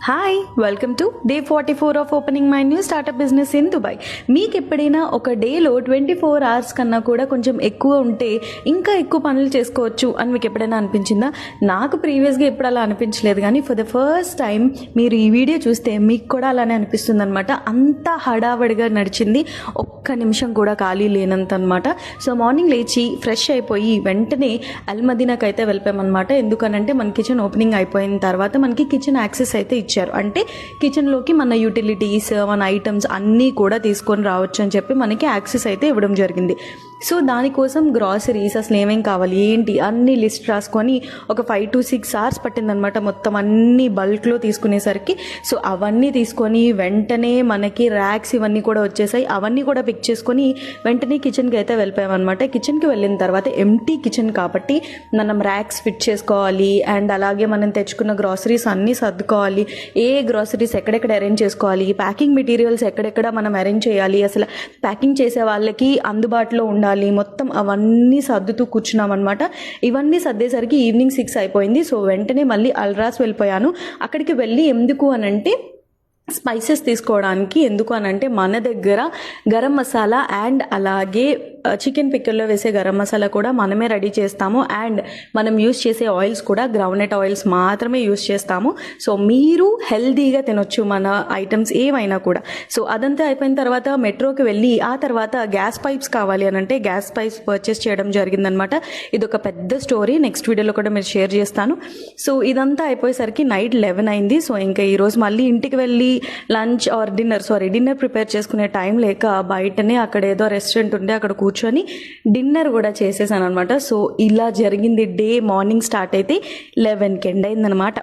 Hi, welcome to day 44 of opening my new startup business in Dubai. మీకు ఎప్పుడైనా ఒక డేలో 24 అవర్స్ కన్నా కూడా కొంచెం ఎక్కువ ఉంటే ఇంకా ఎక్కువ పనులు చేసుకోవచ్చు అని మీకు ఎప్పుడైనా అనిపించిందా? నాకు ప్రీవియస్గా ఎప్పుడు అలా అనిపించలేదు, కానీ ఫర్ ద ఫస్ట్ టైం మీరు ఈ వీడియో చూస్తే మీకు కూడా అలానే అనిపిస్తుంది అనమాట. అంత హడావడిగా నడిచింది, ఒక్క నిమిషం కూడా ఖాళీ లేనంత అనమాట. సో మార్నింగ్ లేచి ఫ్రెష్ అయిపోయి వెంటనే అల్మదీనాకి అయితే వెళ్ళిపోయామన్నమాట. ఎందుకనంటే మన కిచెన్ ఓపెనింగ్ అయిపోయిన తర్వాత మనకి కిచెన్ యాక్సెస్ అయితే ఇచ్చారు. అంటే కిచెన్లోకి మన యూటిలిటీస్, మన ఐటమ్స్ అన్నీ కూడా తీసుకొని రావచ్చు అని చెప్పి మనకి యాక్సెస్ అయితే ఇవ్వడం జరిగింది. సో దానికోసం గ్రాసరీస్ అసలు ఏమేం కావాలి ఏంటి అన్ని లిస్ట్ రాసుకొని ఒక 5 to 6 hours పట్టిందనమాట మొత్తం అన్ని బల్క్లో తీసుకునేసరికి. సో అవన్నీ తీసుకొని వెంటనే మనకి ర్యాక్స్ ఇవన్నీ కూడా వచ్చేసాయి. అవన్నీ కూడా పిక్ చేసుకొని వెంటనే కిచెన్కి అయితే వెళ్ళిపోయామన్నమాట. కిచెన్కి వెళ్ళిన తర్వాత ఎంటీ కిచెన్ కాబట్టి మనం ర్యాక్స్ ఫిట్ చేసుకోవాలి అండ్ అలాగే మనం తెచ్చుకున్న గ్రాసరీస్ అన్నీ సర్దుకోవాలి. ఏ గ్రాసరీస్ ఎక్కడెక్కడ అరేంజ్ చేసుకోవాలి, ప్యాకింగ్ మెటీరియల్స్ ఎక్కడెక్కడ మనం అరేంజ్ చేయాలి, అసలు ప్యాకింగ్ చేసే వాళ్ళకి అందుబాటులో ఉండాలి, మొత్తం అవన్నీ సర్దుతూ కూర్చున్నాం అనమాట. ఇవన్నీ సర్దేసరికి ఈవినింగ్ 6 అయిపోయింది. సో వెంటనే మళ్ళీ అల్రాస్ వెళ్ళిపోయాను. అక్కడికి వెళ్ళి ఎందుకు అనంటే స్పైసెస్ తీసుకోవడానికి. ఎందుకు అనంటే మన దగ్గర గరం మసాలా అండ్ అలాగే చికెన్ పిక్కల్లో వేసే గరం మసాలా కూడా మనమే రెడీ చేస్తాము. అండ్ మనం యూస్ చేసే ఆయిల్స్ కూడా గ్రౌండ్నట్ ఆయిల్స్ మాత్రమే యూస్ చేస్తాము. సో మీరు హెల్దీగా తినొచ్చు మన ఐటమ్స్ ఏమైనా కూడా. సో అదంతా అయిపోయిన తర్వాత మెట్రోకి వెళ్ళి ఆ తర్వాత గ్యాస్ పైప్స్ కావాలి అని అంటే గ్యాస్ పైప్స్ పర్చేస్ చేయడం జరిగిందనమాట. ఇది ఒక పెద్ద స్టోరీ, నెక్స్ట్ వీడియోలో కూడా మీరు షేర్ చేస్తాను. సో ఇదంతా అయిపోయేసరికి నైట్ 11 అయింది. సో ఇంకా ఈరోజు మళ్ళీ ఇంటికి వెళ్ళి లంచ్ ఆర్ డిన్నర్ ప్రిపేర్ చేసుకునే టైం లేక బయటనే అక్కడ ఏదో రెస్టారెంట్ ఉంటే అక్కడ కూర్చొని డిన్నర్ కూడా చేసేసాను అనమాట. సో ఇలా జరిగింది డే. మార్నింగ్ స్టార్ట్ అయితే 11కి ఎండ్ అయిందనమాట.